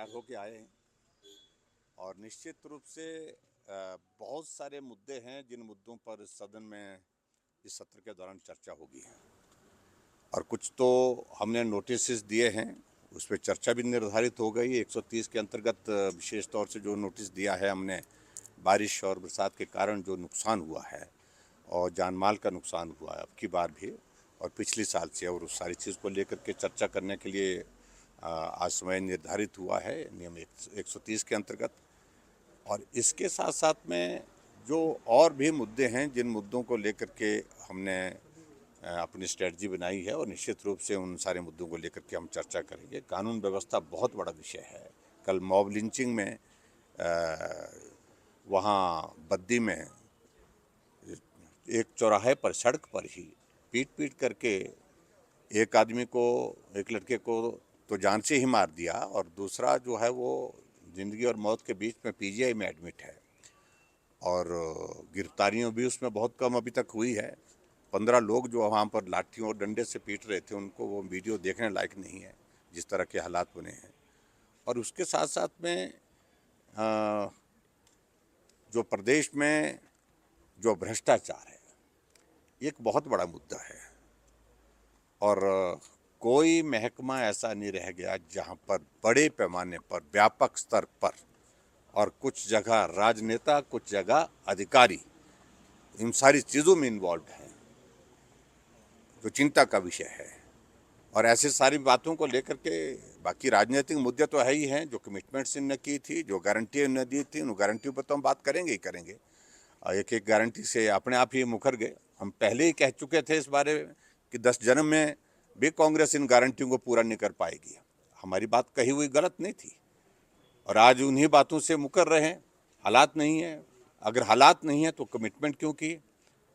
तैयार होके आए हैं और निश्चित रूप से बहुत सारे मुद्दे हैं जिन मुद्दों पर सदन में इस सत्र के दौरान चर्चा होगी और कुछ तो हमने नोटिस दिए हैं, उस पर चर्चा भी निर्धारित हो गई। 130 के अंतर्गत विशेष तौर से जो नोटिस दिया है हमने, बारिश और बरसात के कारण जो नुकसान हुआ है और जान माल का नुकसान हुआ है अब की बार भी और पिछली साल से, और उस सारी चीज़ को लेकर के चर्चा करने के लिए आज समय निर्धारित हुआ है नियम 130 के अंतर्गत। और इसके साथ साथ में जो और भी मुद्दे हैं जिन मुद्दों को लेकर के हमने अपनी स्ट्रेटजी बनाई है और निश्चित रूप से उन सारे मुद्दों को लेकर के हम चर्चा करेंगे। कानून व्यवस्था बहुत बड़ा विषय है। कल मॉब लिंचिंग में वहाँ बद्दी में एक चौराहे पर सड़क पर ही पीट पीट करके एक आदमी को, एक लड़के को तो जान से ही मार दिया और दूसरा जो है वो ज़िंदगी और मौत के बीच में पीजीआई में एडमिट है। और गिरफ्तारियों भी उसमें बहुत कम अभी तक हुई है। 15 लोग जो वहाँ पर लाठियों और डंडे से पीट रहे थे, उनको वो वीडियो देखने लायक नहीं है जिस तरह के हालात बने हैं। और उसके साथ साथ में जो प्रदेश में जो भ्रष्टाचार है, एक बहुत बड़ा मुद्दा है और कोई महकमा ऐसा नहीं रह गया जहाँ पर बड़े पैमाने पर, व्यापक स्तर पर, और कुछ जगह राजनेता, कुछ जगह अधिकारी इन सारी चीज़ों में इन्वॉल्व हैं, जो चिंता का विषय है। और ऐसी सारी बातों को लेकर के बाकी राजनीतिक मुद्दे तो है ही हैं, जो कमिटमेंट्स इन्होंने की थी, जो गारंटी इन्होंने दी थी, उन गारंटियों पर तो हम बात करेंगे ही करेंगे। और एक एक गारंटी से अपने आप ही मुकर गए। हम पहले ही कह चुके थे इस बारे में कि 10 जन्म में भी कांग्रेस इन गारंटियों को पूरा नहीं कर पाएगी। हमारी बात कही हुई गलत नहीं थी और आज उन्हीं बातों से मुकर रहे हैं। हालात नहीं है, अगर हालात नहीं है तो कमिटमेंट क्यों की?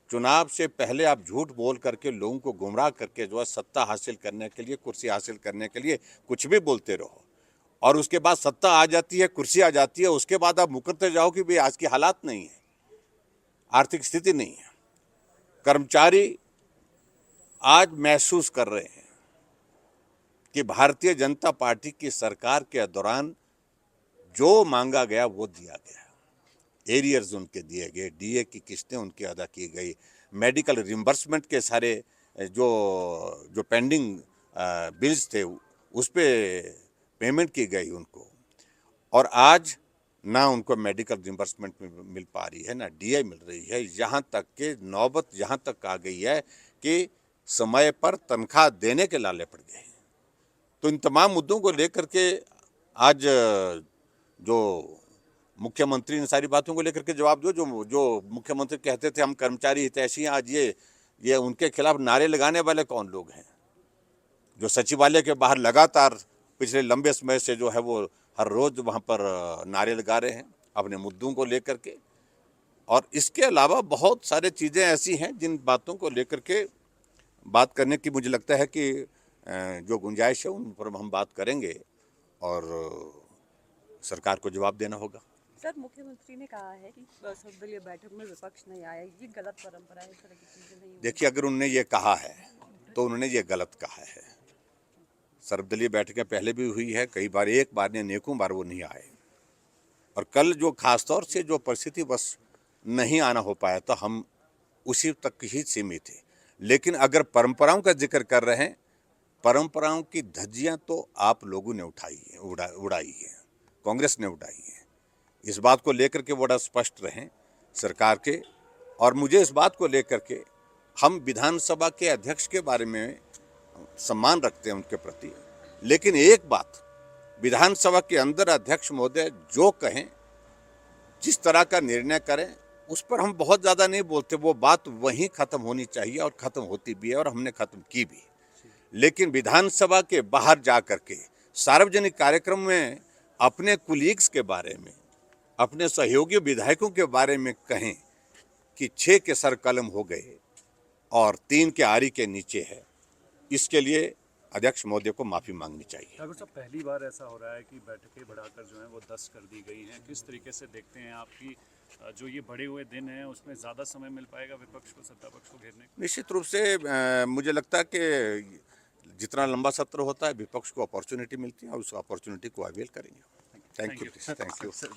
चुनाव से पहले आप झूठ बोल करके लोगों को गुमराह करके जो है सत्ता हासिल करने के लिए, कुर्सी हासिल करने के लिए कुछ भी बोलते रहो और उसके बाद सत्ता आ जाती है, कुर्सी आ जाती है, उसके बाद आप मुकरते जाओ कि भाई आज की हालात नहीं है, आर्थिक स्थिति नहीं है। कर्मचारी आज महसूस कर रहे हैं कि भारतीय जनता पार्टी की सरकार के दौरान जो मांगा गया वो दिया गया, एरियर्स उनके दिए गए, डीए की किस्तें उनकी अदा की गई, मेडिकल रिम्बर्समेंट के सारे जो जो पेंडिंग बिल्स थे उस पर पेमेंट की गई उनको। और आज ना उनको मेडिकल रिम्बर्समेंट मिल पा रही है, ना डीए मिल रही है। यहाँ तक कि नौबत यहाँ तक आ गई है कि समय पर तनख्वाह देने के लाले पड़ गए। तो इन तमाम मुद्दों को लेकर के आज जो मुख्यमंत्री इन सारी बातों को लेकर के जवाब दो। जो मुख्यमंत्री कहते थे हम कर्मचारी हितैषी हैं, आज ये उनके खिलाफ नारे लगाने वाले कौन लोग हैं? जो सचिवालय के बाहर लगातार पिछले लंबे समय से जो है वो हर रोज वहाँ पर नारे लगा रहे हैं अपने मुद्दों को लेकर के। और इसके अलावा बहुत सारे चीज़ें ऐसी हैं जिन बातों को लेकर के बात करने की मुझे लगता है कि जो गुंजाइश है उन पर हम बात करेंगे और सरकार को जवाब देना होगा। सर, मुख्यमंत्री ने कहा है कि सर्वदलीय बैठक में विपक्ष नहीं आया, ये गलत परंपरा है, इस तरह की चीजें नहीं होंगी। देखिए, अगर उन्होंने ये कहा है तो उन्होंने ये गलत कहा है। सर्वदलीय बैठकें पहले भी हुई है कई बार, एक बार ने अनेकों बार वो नहीं आए। और कल जो खासतौर से जो परिस्थिति बस नहीं आना हो पाया तो हम उसी तक ही सीमित थे। लेकिन अगर परंपराओं का जिक्र कर रहे हैं, परंपराओं की धज्जियां तो आप लोगों ने उड़ाई है, कांग्रेस ने उड़ाई है। इस बात को लेकर के बड़ा स्पष्ट रहें सरकार के। और मुझे इस बात को लेकर के, हम विधानसभा के अध्यक्ष के बारे में सम्मान रखते हैं उनके प्रति, लेकिन एक बात, विधानसभा के अंदर अध्यक्ष महोदय जो कहें, जिस तरह का निर्णय करें, उस पर हम बहुत ज़्यादा नहीं बोलते। वो बात वहीं ख़त्म होनी चाहिए और ख़त्म होती भी है और हमने ख़त्म की भी। लेकिन विधानसभा के बाहर जा कर के सार्वजनिक कार्यक्रम में अपने कुलीग्स के बारे में, अपने सहयोगी विधायकों के बारे में कहें कि 6 के सर कलम हो गए और 3 के आरी के नीचे है, इसके लिए अध्यक्ष महोदय को माफ़ी मांगनी चाहिए। ठाकुर साहब, पहली बार ऐसा हो रहा है कि बैठकें बढ़ाकर जो है वो 10 कर दी गई हैं। किस तरीके से देखते हैं आपकी जो ये बढ़े हुए दिन हैं उसमें ज़्यादा समय मिल पाएगा विपक्ष को, सत्ता पक्ष को घेरने को? निश्चित रूप से मुझे लगता है कि जितना लंबा सत्र होता है विपक्ष को अपॉर्चुनिटी मिलती है और उस अपॉर्चुनिटी को अवेल करेंगे। Thank you, thank you. Sir